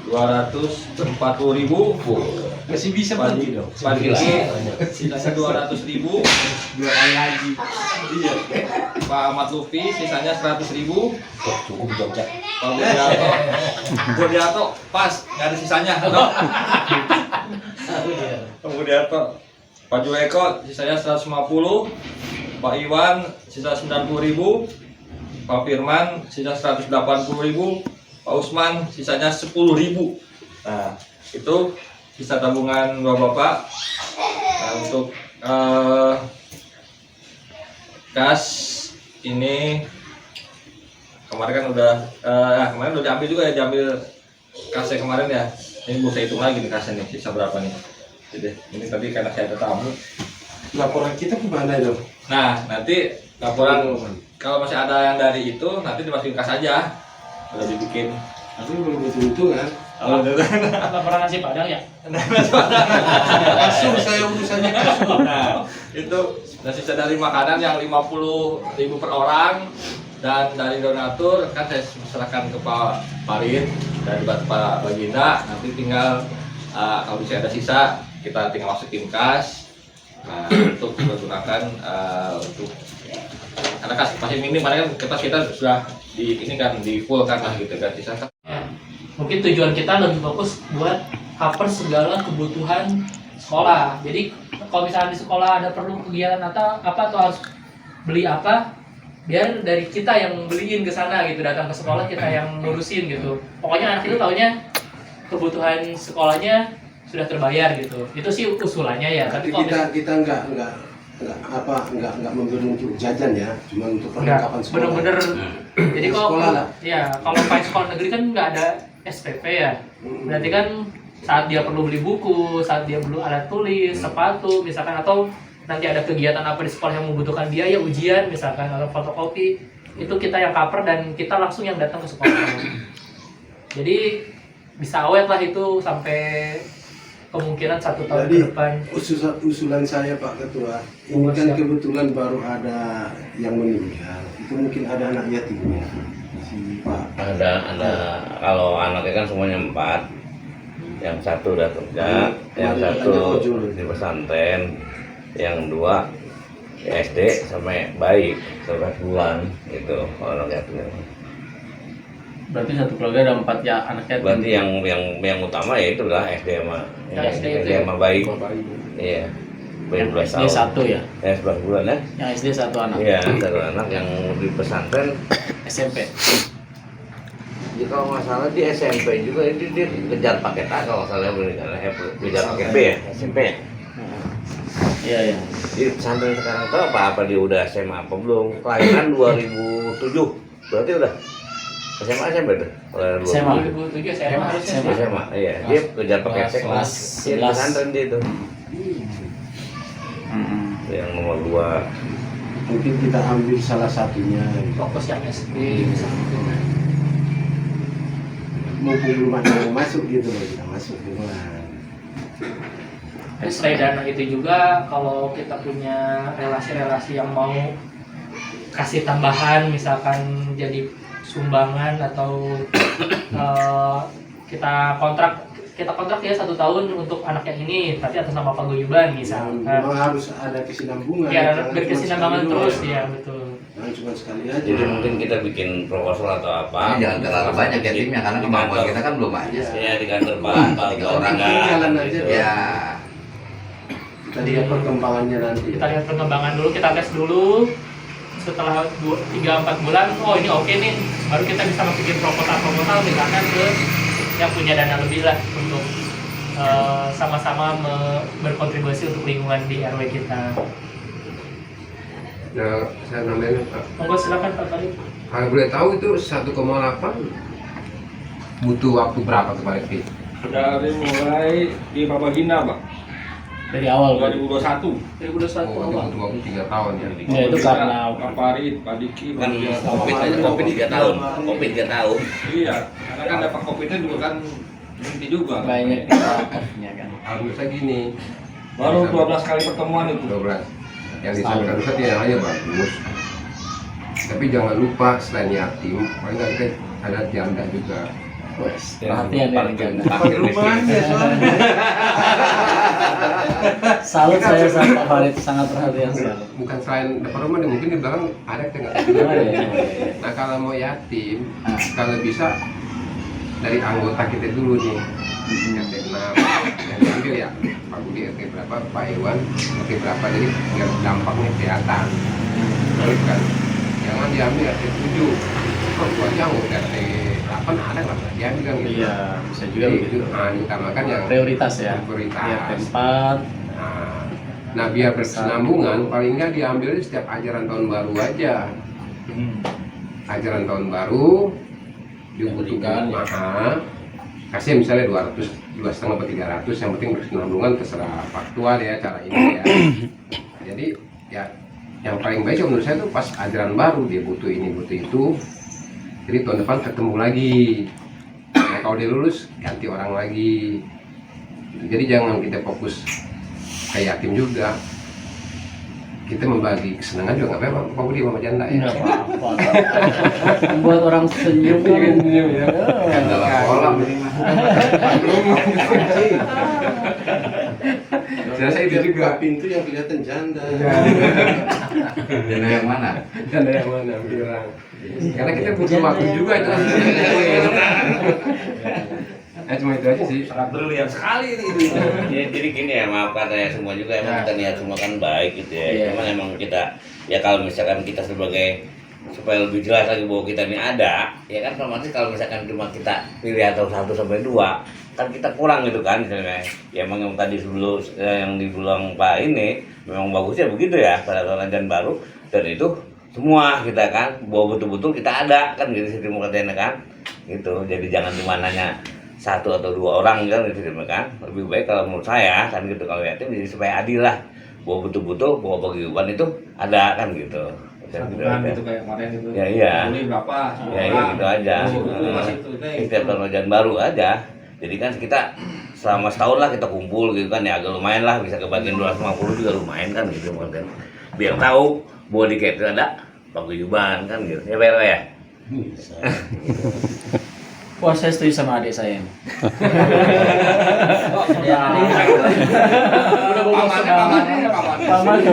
240.000. Masih bisa Pak bagi dong. Diki sisanya 200.000. 2 kali lagi. Iya. Pak Ahmad Lufi sisanya 100.000. Cukup Jogja. Pak Budiarto pas nggak ada sisanya. Pak Budiarto. Pak Jueko sisanya 150. Pak Iwan sisa 90.000. Pak Firman sisa 180.000. Pak Usman sisanya 10.000. Nah, itu sisa tabungan bapak-bapak. Nah, untuk kas ini kemarin kan udah kemarin udah diambil juga ya, diambil kasnya kemarin ya. Ini mau saya hitung lagi nih kasnya nih sisa berapa nih. Jadi ini tadi karena saya ada tamu. Laporan kita kemana dong? Nah, nanti laporan kalau masih ada yang dari itu nanti dimasukin kas aja. Udah dibikin. Tapi belum betul kan? Laporan nasi padang ya. Langsung saya urusannya langsung. Nah, itu dan sisa dari makanan yang 50.000 per orang dan dari donatur kan saya serahkan ke Pak Farid dari Pak Baginda. Nanti tinggal kalau bisa ada sisa kita tinggal masukin kas. Nah, untuk digunakan untuk karena kas masih minim, karena kan kita sudah di ini kan di full kan lah gitu kan sisa. Ya. Mungkin tujuan kita lebih fokus buat cover segala kebutuhan sekolah. Jadi kalau misalnya di sekolah ada perlu kegiatan atau apa atau harus beli apa, biar dari kita yang beliin ke sana gitu, datang ke sekolah kita yang ngurusin gitu. Pokoknya anak itu taunya kebutuhan sekolahnya sudah terbayar gitu. Itu sih usulannya ya. Tapi kalau kita nggak memberi untuk jajan ya, cuma untuk perlengkapan sekolah. bener-bener. Jadi kalau Sekolah lah. ya kalau main sekolah negeri kan nggak ada SPP ya. Berarti kan saat dia perlu beli buku, saat dia perlu alat tulis, sepatu misalkan, atau nanti ada kegiatan apa di sekolah yang membutuhkan biaya ujian misalkan atau fotokopi, itu kita yang cover dan kita langsung yang datang ke sekolah. Jadi bisa awet lah itu sampai kemungkinan 1 tahun Jadi ke depan. usulan saya Pak Ketua, ini kan kebetulan baru ada yang meninggal. Itu mungkin ada anak yatimnya. Si Pak. Ada kalau anaknya kan semuanya 4. Yang 1 udah kerja, yang 1 di pesantren, yang 2 di SD sampai bayi 11 bulan gitu kalau anak yatimnya. Berarti satu keluarga ada 4 ya anak yatim. Berarti yang utama ya itu lah SD sama Yang SD itu sama bayi. Iya. Bayi 12 SD tahun. 1 ya. Ya 11 bulan ya. Yang SD 1 anak. Iya, 1 anak yang di pesantren. SMP. Jadi kalau nggak salah di SMP juga itu dia kejar paket A kalau nggak salah kejar paket B ya, SMP ya. Iya ya. Di pesantren sekarang tuh apa dia udah SMA apa belum? Kelahiran 2007, berarti udah SMA SMP tuh. SMA. 2007 SMA harusnya. SMA, iya. Dia kejar paket C Kelas di 11. pesantren dia tuh. Yang nomor 2. Mungkin kita ambil salah satunya. Fokus yang SD misalkan. Mumpung belum ada yang masuk gitu loh, kita masuk duluan. Terus selain dana itu juga kalau kita punya relasi-relasi yang mau kasih tambahan misalkan jadi sumbangan atau kita kontrak ya 1 tahun untuk anak yang ini tapi atas nama paguyuban misalkan. Memang harus ada kesinambungan. Ya jangan berkesinambungan cuma terus sekali ya doang. betul. Jangan cuma sekali aja. Jadi mungkin kita bikin proposal atau apa. Jangan terlalu banyak ya timnya karena kemampuan kita kan belum banyak. Ya di kantor Pak. Yang penting jalan aja. Ya, Kita lihat perkembangannya nanti. Kita lihat perkembangan dulu, kita tes dulu. Setelah 3-4 bulan, oh ini oke nih, baru kita bisa masukin proposal misalkan ke yang punya dana lebih lah untuk sama-sama berkontribusi untuk lingkungan di RW kita. Nah, saya namanya Pak. Monggo silakan Pak Farid. Kalau boleh tahu itu 1,8 butuh waktu berapa tuh Pak Rifki? Dari mulai di Babagina, Pak. Dari awal 2021. 2021 Oh, itu awal. butuh waktu 3 tahun ya. Ya itu karena Pak Farid, Pak Diki, Kan Pak covid aja, covid 3 tahun, covid 3 tahun. Iya, karena kan dapat COVID-nya juga kan berhenti juga. banyak off-nya kan. Harusnya gini. Baru 12 kali pertemuan itu. 12. Yang disampaikan Ustadz yang aja bagus. Tapi jangan lupa selain yatim, paling nggak kita ada janda juga. Perhatian ya janda. Pakai rumahnya soalnya. Salut saya sama Pak Farid, sangat perhatian sekali. Bukan selain depan rumah, mungkin di belakang ada kita nggak tahu. Oh, iya. Nah kalau mau yatim, kalau bisa dari anggota kita dulu nih, RT 6 yang diambil ya, Pak Budi RT berapa, Pak Iwan RT berapa, jadi biar dampaknya kelihatan. Terus kan, jangan diambil RT 7, oh gua aja anggota RT 8 ada nggak diambil kan gitu. Iya, bisa juga Jadi, begitu. diutamakan yang Prioritas ya. prioritas. Iya, tempat. Nah biar berkesinambungan, paling nggak diambil setiap ajaran tahun baru aja. Ajaran tahun baru dibutuhkan, kasih misalnya 200, 2,5 atau 300, yang penting berkesinambungan, terserah faktual ya cara ini ya. Jadi ya yang paling baik menurut saya tuh pas ajaran baru dia butuh ini butuh itu, jadi tahun depan ketemu lagi. Nah, kalau dia lulus ganti orang lagi. Jadi jangan kita fokus kayak yatim juga. Kita membagi kesenangan juga nggak apa-apa, Pak Budi sama janda ya. Enggak apa-apa. Membuat orang senyum kan. Kan dalam pola. Saya rasa itu juga. Pintu yang kelihatan janda. Janda yang mana? Janda yang mana bilang. Karena kita butuh waktu juga itu. Cuma itu aja sih. Sangat brilian sekali ini. Ya, jadi gini ya, maafkan saya semua juga, emang kita niat semua kan baik gitu ya. Iya. Cuman emang kita, ya kalau misalkan kita sebagai, supaya lebih jelas lagi bahwa kita ini ada, ya kan otomatis kalau misalkan cuma kita pilih atau 1 sampai 2, kan kita kurang gitu kan misalnya. Ya emang yang tadi sebelum yang dibilang Pak ini, memang bagusnya begitu ya pada tahun baru, dan itu semua kita kan, bahwa betul-betul kita ada kan gitu sistem katanya kan. Gitu, jadi jangan cuma nanya 1 atau 2 orang kan gitu kan. Lebih baik kalau menurut saya kan gitu, kalau yatim jadi supaya adil lah, bahwa betul-betul bahwa paguyuban itu ada kan gitu. Sambungan gitu kayak kemarin itu. Ya, iya. Beli berapa? Ya iya gitu aja. Masih itu. Setiap tahun baru aja. Jadi kan kita selama setahun lah kita kumpul gitu kan, ya agak lumayan lah, bisa kebagian 250 juga lumayan kan gitu kan. Biar tahu bahwa di itu ada paguyuban kan gitu. Ya Pak ya. Wah, saya setuju sama adik saya. Paman.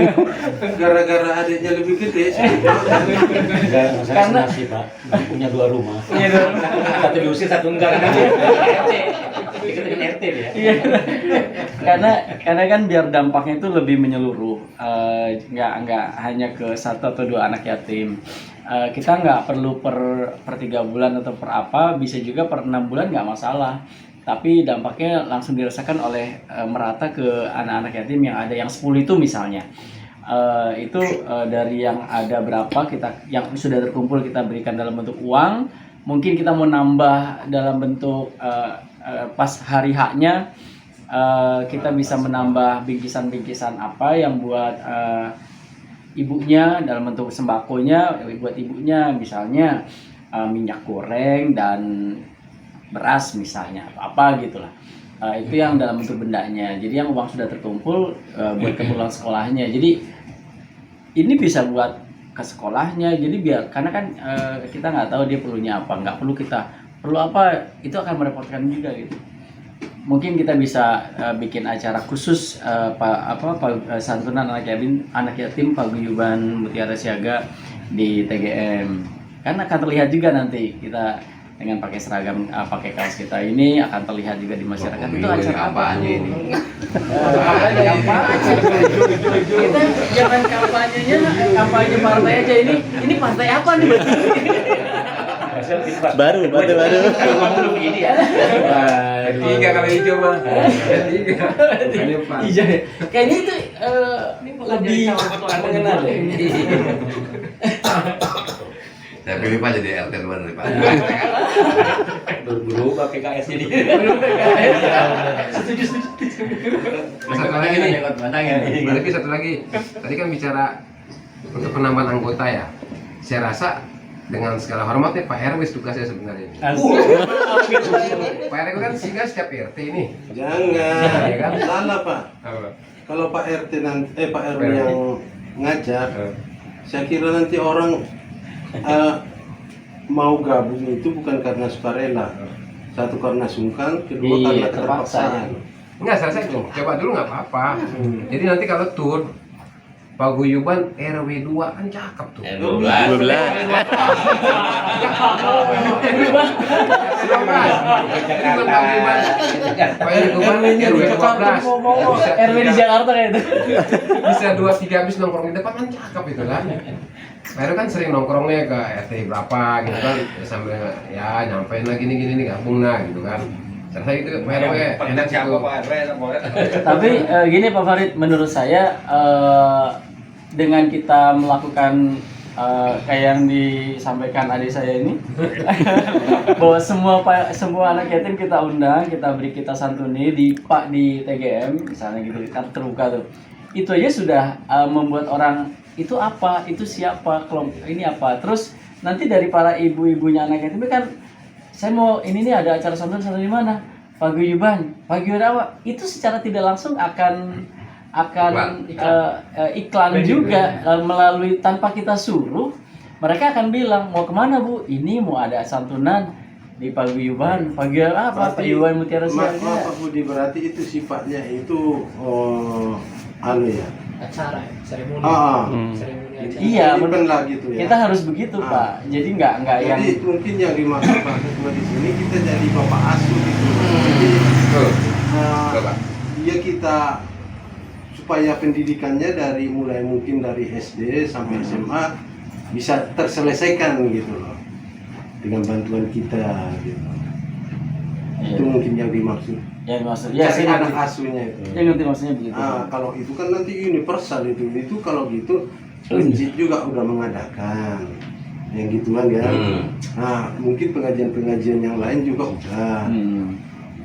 Gara-gara adiknya lebih gede sih. Karena Pak punya 2 rumah. satu diusir, satu enggak. Kita dengan RT ya. Iya. karena kan biar dampaknya itu lebih menyeluruh, nggak hanya ke 1 atau 2 anak yatim. Kita nggak perlu per 3 bulan atau per apa, bisa juga per 6 bulan nggak masalah. Tapi dampaknya langsung dirasakan oleh merata ke anak-anak yatim yang ada, yang 10 itu misalnya. Itu dari yang ada berapa kita yang sudah terkumpul kita berikan dalam bentuk uang. Mungkin kita mau nambah dalam bentuk pas hari haknya, kita bisa menambah bingkisan-bingkisan apa yang buat ibunya dalam bentuk sembakonya, buat ibunya misalnya minyak goreng dan beras misalnya, apa gitulah. Itu yang dalam bentuk bendanya. Jadi yang uang sudah terkumpul buat keperluan sekolahnya. Jadi ini bisa buat ke sekolahnya. Jadi biar, karena kan kita nggak tahu dia perlunya apa, nggak perlu kita perlu apa, itu akan merepotkan juga gitu. Mungkin kita bisa bikin acara khusus santunan anak yatim paguyuban Mutiara Siaga di TGM. Kan akan terlihat juga nanti kita dengan pakai seragam, pakai kaos kita ini akan terlihat juga di masyarakat. Itu acara apa ini? Kita jangan kampanyenya kampanye partai aja, ini partai apa nih? Baru. Begini ya. Tiga kali hijau mah. Iya, kayaknya itu lebih mengenal deh. Saya pilih Pak jadi RT luar dari Pak. Berubah PKS jadi. Setuju. Satu lagi nih. Berarti satu lagi. Tadi kan bicara untuk penambahan anggota ya. Saya rasa dengan segala hormatnya Pak RW tugasnya sebenarnya. Pak RW kan singgah setiap RT ini. Jangan, Ya kan? salah Pak. Apa? Kalau Pak RT Pak RW yang ngajar, saya kira nanti orang mau gabung itu bukan karena sukarela, satu karena sungkan, kedua karena keterpaksaan. Enggak, saya itu coba dulu nggak apa-apa. Jadi nanti kalau tur paguyuban RW 2 kan cakep tuh. 12. RW di Jakarta kayak itu. Bisa 2-3 habis nongkrong di depan kan cakep itu kan. Baru kan sering nongkrongnya ke RT berapa gitu kan, sambil ya nyampein lagi gini gabung lah gitu kan. Saya rasa itu Pak RW enak siapa Pak RW. Tapi gini Pak Farid, menurut saya dengan kita melakukan kayak yang disampaikan adik saya ini, bahwa semua anak yatim kita undang, kita santuni di TGM misalnya gitu, kan terbuka tuh. Itu aja sudah membuat orang itu apa, itu siapa, kelompok ini apa. Terus nanti dari para ibu-ibunya anak yatim kan, saya mau ini nih ada acara santun di mana? Paguyuban apa? Itu secara tidak langsung akan iklan juga melalui tanpa kita suruh. Mereka akan bilang mau kemana Bu? Ini mau ada santunan di paguyuban. Paguyuban apa? Paguyuban Mutiara Siaga. Pak Budi, berarti itu sifatnya itu Acara, seremoni. Seremoni acara. Iya, lah gitu ya. kita harus begitu Pak. Jadi nggak yang. Jadi mungkin yang dimaksud Pak Ketua di sini kita jadi bapak asuh gitu. Jadi ya kita supaya pendidikannya dari mulai mungkin dari SD sampai SMA bisa terselesaikan gitu loh dengan bantuan kita gitu. Itu mungkin yang dimaksud. Yang dimaksud. Ya, saya anak ngerti. asuhnya itu. Yang ngerti maksudnya begitu. Kalau itu kan nanti universal itu kalau gitu masjid juga udah mengadakan yang gituan kan. Nah mungkin pengajian-pengajian yang lain juga udah.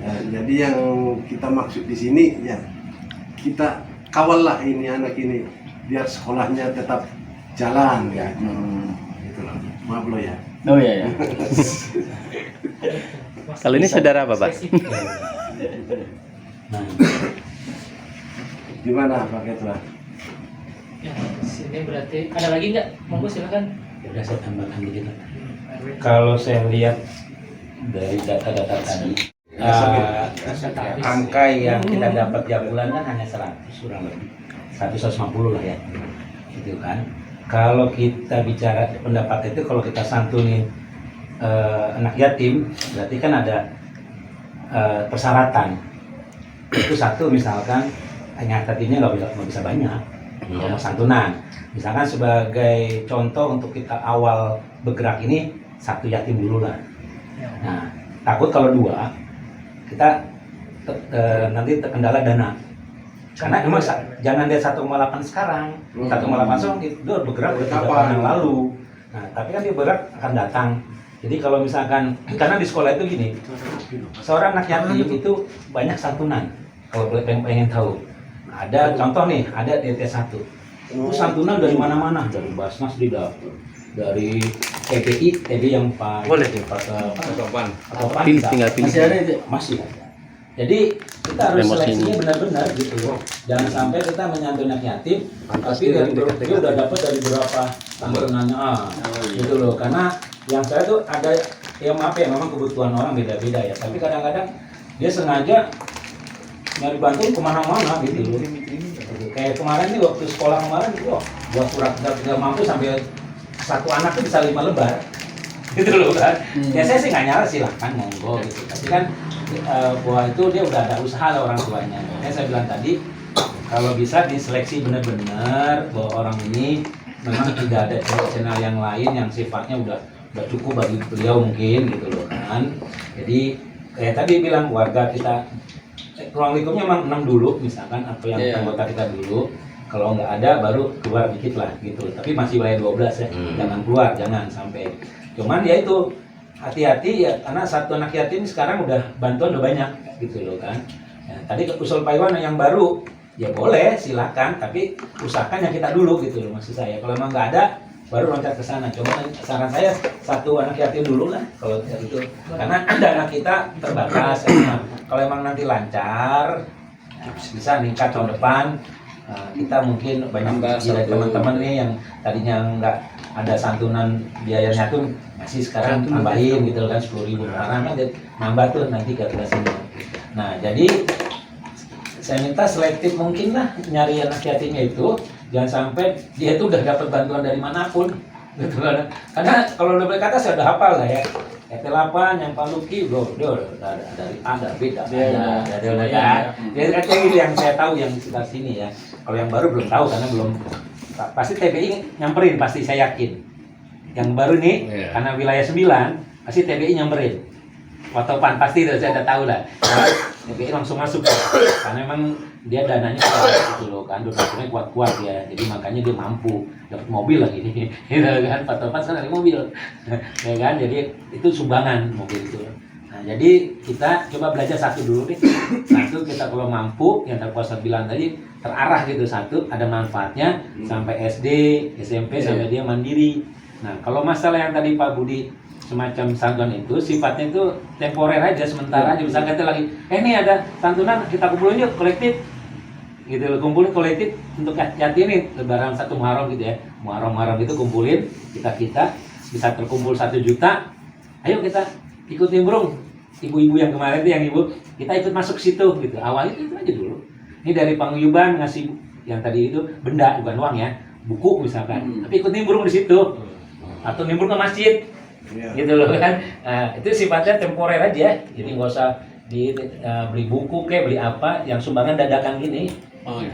Ya, jadi yang kita maksud di sini ya kita kawal lah ini anak ini biar sekolahnya tetap jalan ya. Gitu loh. Maaf lo ya. Oh iya ya. Kalau ini saudara apa Pak? Gimana Pak Ketua? Ya, sini berarti ada lagi nggak? Monggo silakan. Udah saya tambahkan dikit. Kalau saya lihat dari data-data tadi, angka yang kita dapat tiap bulan kan hanya 100 kurang lebih, 150 lah ya, gitu kan. Kalau kita bicara pendapat itu, kalau kita santunin anak yatim, berarti kan ada persyaratan. Itu satu, misalkan anak yatimnya nggak bisa banyak, kalau santunan. Misalkan sebagai contoh untuk kita awal bergerak ini, 1 yatim dulu lah. Nah, takut kalau 2 kita nanti terkendala dana. Karena emang jangan dia 1,8 sekarang, 1,8 itu bergerak udah 3 tahun yang lalu. Nah, tapi kan dia bergerak akan datang. Jadi kalau misalkan, karena di sekolah itu gini, seorang anak yatim itu banyak santunan. Kalau pengen tahu, ada contoh nih, ada DT1. Itu santunan dari mana-mana, dari Basnas dari TBI yang Pak boleh Topan masih ada itu, masih ada. Jadi kita harus seleksinya benar-benar gitu loh. Jangan sampai kita menyantuni anak yatim, tapi dari dia udah dapat dari berapa santunannya, gitu loh. Karena yang saya tuh ada yang maaf ya, memang kebutuhan orang beda-beda ya. Tapi kadang-kadang dia sengaja nyari bantuan kemana-mana gitu loh. Kayak kemarin nih waktu sekolah kemarin, buat surat tidak mampu sampai 1 anak tuh bisa 5 lembar. gitu loh kan. Ya saya sih nggak nyala, silahkan monggo gitu. Tapi kan bahwa itu dia udah ada usaha lah orang tuanya. Makanya saya bilang tadi kalau bisa diseleksi benar-benar bahwa orang ini memang tidak ada channel yang lain yang sifatnya udah cukup bagi beliau mungkin gitu loh kan. Jadi kayak tadi bilang warga kita ruang lingkupnya memang 6 dulu misalkan atau yang anggota kita dulu. Kalau nggak ada baru keluar dikit lah gitu. Tapi masih bayar 12 ya. Jangan keluar, jangan sampai. Cuman ya itu hati-hati ya karena satu anak yatim sekarang udah bantuan udah banyak gitu loh kan. Ya, tadi usul Pak Iwan yang baru ya boleh silakan tapi usahakan yang kita dulu gitu loh maksud saya. Kalau memang nggak ada baru loncat ke sana. Cuma saran saya satu anak yatim dulu lah kalau itu karena dana kita terbatas. Kalau emang nanti lancar bisa meningkat tahun depan. Kita mungkin banyak dari teman-teman nih yang tadinya nggak ada santunan biayanya tuh masih sekarang tambahin gitu kan 10.000 orang kan nambah tuh nanti ke sini. Nah jadi saya minta selektif mungkin lah nyari anak yatimnya itu jangan sampai dia tuh udah dapat bantuan dari manapun gitu kan. Karena kalau udah berkata saya udah hafal lah ya. RT8 yang Paluki bro, dia udah dari A, dari B, dari kan. Jadi gitu yang saya tahu yang sekitar sini ya. Kalau yang baru belum tahu karena belum pasti TBI nyamperin pasti saya yakin. Yang baru nih karena wilayah 9 pasti TBI nyamperin. Watopan pasti itu saya udah tahu lah. TBI langsung masuk karena memang dia dananya kuat gitu loh kan, donaturnya kuat-kuat ya. Jadi makanya dia mampu dapat mobil lagi nih. Gitu kan, Watopan sekarang ada mobil. Ya kan, jadi itu sumbangan mobil itu. Nah, jadi kita coba belajar satu dulu nih. Satu kita kalau mampu yang Pak Ustadz bilang tadi terarah gitu satu ada manfaatnya sampai SD, SMP sampai dia mandiri. Nah, kalau masalah yang tadi Pak Budi semacam santunan itu sifatnya itu temporer aja sementara aja misalnya kita lagi ini ada santunan kita kumpulin yuk kolektif gitu loh, kumpulin kolektif untuk yatim ini lebaran 1 Muharram gitu ya, Muharram itu kumpulin kita bisa terkumpul 1 juta, ayo kita ikut nimbrung ibu-ibu yang kemarin itu yang ibu kita ikut masuk situ gitu. Awalnya itu aja dulu, ini dari paguyuban ngasih yang tadi itu benda bukan uang ya, buku misalkan, tapi ikut nimbrung di situ atau nimbrung ke masjid. Gitu loh kan. Nah, itu sifatnya temporer aja. Jadi nggak usah beli buku kayak beli apa yang sumbangan dadakan gini.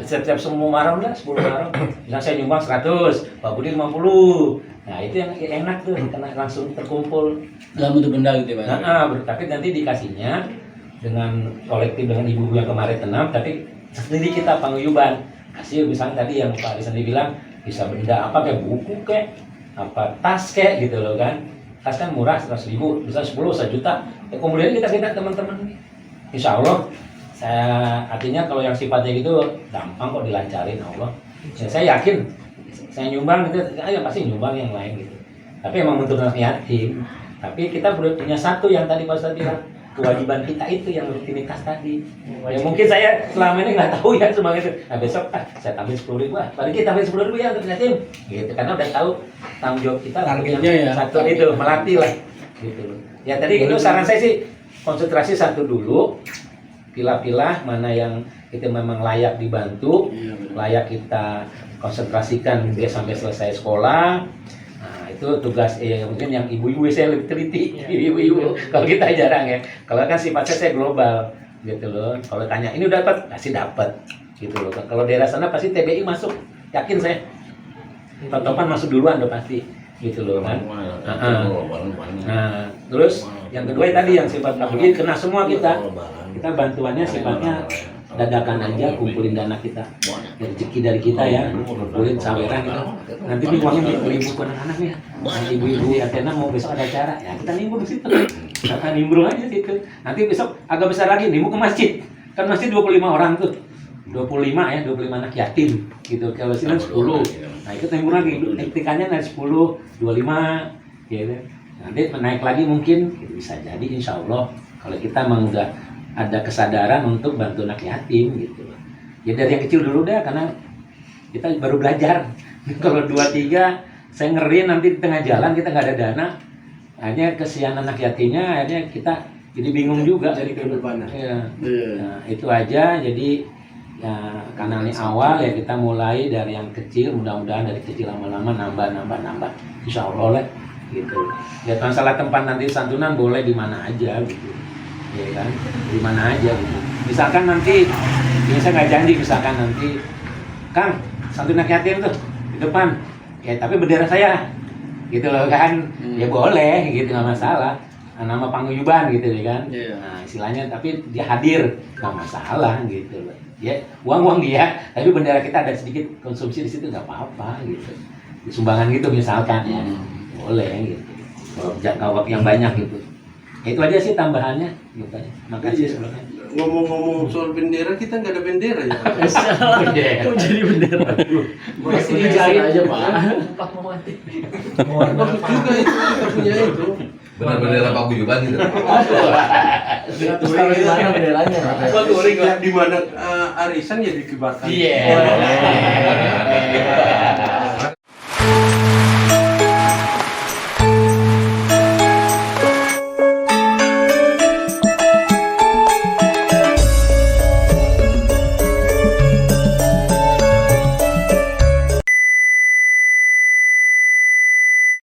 Setiap semua Muharram lah 10 Muharram. Misalnya saya nyumbang 100, Pak Budi 50. Nah, itu yang enak tuh karena langsung terkumpul dalam bentuk benda gitu ya, Pak. Tapi nanti dikasihnya dengan kolektif dengan ibu yang kemarin tenang, tapi sendiri kita paguyuban. Kasih misalnya tadi yang Pak Risandi bilang bisa benda apa kayak buku kayak apa tas kayak gitu loh kan. Tas kan murah 100.000, bisa 10, 1 juta. Ya kemudian kita teman-teman. Insya Allah, saya artinya kalau yang sifatnya gitu gampang kok dilancarin Allah. Ya, saya yakin, saya nyumbang itu, ayo pasti nyumbang yang lain gitu. Tapi emang untuk anak yatim. Tapi kita punya satu yang tadi Pak Ustadz bilang, kewajiban kita itu yang rutinitas tadi. Ya mungkin saya selama ini nggak tahu ya semua itu. Nah besok saya tambahin 10.000, paling kita tambahin 10.000 ya untuk yatim. Gitu karena udah tahu tanggung jawab kita targetnya ya. Satu itu melatih lah. Gitu. Ya tadi itu saran saya sih konsentrasi satu dulu, pilah-pilah mana yang kita memang layak dibantu, layak kita konsentrasikan dia sampai selesai sekolah. Itu tugas mungkin yang ibu-ibu saya lebih teliti, ibu-ibu kalau kita jarang ya, kalau kan sifatnya saya global gitu loh. Kalau tanya ini udah dapat pasti dapat gitu loh. Kalau daerah sana pasti TBI masuk, yakin saya. Topan masuk duluan udah pasti gitu loh kan. Nah, terus yang kedua tadi yang sifat tabligh kena semua kita bantuannya sifatnya dadakan aja, kumpulin dana kita, rezeki dari kita ya, kumpulin saweran gitu. Nanti nih uangnya beli buku anak-anak ya. Nanti ibu-ibu Athena mau besok ada acara, ya kita nimbrung di situ. Kita nimbrung aja situ. Nanti besok agak besar lagi nimbrung ke masjid. Kan masjid 25 orang tuh. 25 ya, 25 anak yatim gitu. Kalau sini 10. Nah, itu nimbrung lagi. Tiketnya naik 10, 25 gitu. Nanti naik lagi mungkin bisa jadi insya Allah kalau kita memang udah ada kesadaran untuk bantu anak yatim gitu. Ya dari yang kecil dulu deh karena kita baru belajar. Kalau 2-3 saya ngeri nanti di tengah jalan kita nggak ada dana. Akhirnya kesian anak yatimnya, akhirnya kita jadi bingung juga. Jadi kedepannya. Ya. Nah, itu aja. Jadi ya karena ini awal ya kita mulai dari yang kecil. Mudah-mudahan dari kecil lama-lama nambah. Insya Allah lah. gitu. Ya masalah tempat nanti santunan boleh di mana aja gitu, ya kan, di mana aja gitu. Misalkan nanti, ya saya nggak janji, misalkan nanti, Kang, santunan yatim tuh di depan, ya tapi bendera saya, gitu loh kan, ya boleh gitu, nggak masalah. Nah, nama paguyuban gitu ya kan, nah istilahnya, tapi dia hadir nggak masalah gitu loh. Ya uang dia, tapi bendera kita ada sedikit konsumsi di situ nggak apa-apa gitu, sumbangan gitu misalkan ya, boleh gitu. Kalau yang banyak gitu, ya, itu aja sih tambahannya gitu. Makasih sebelumnya. Ngomong-ngomong soal bendera, kita nggak ada bendera ya. Bendera. Kok jadi bendera? Masih dijahit aja Pak. Pak mau mati. Bagus juga itu, kita punya itu. Benar-benar paguyuban gitu. Terus taruh di mana benderanya? Ya, di mana arisan ya dikibarkan. Iya.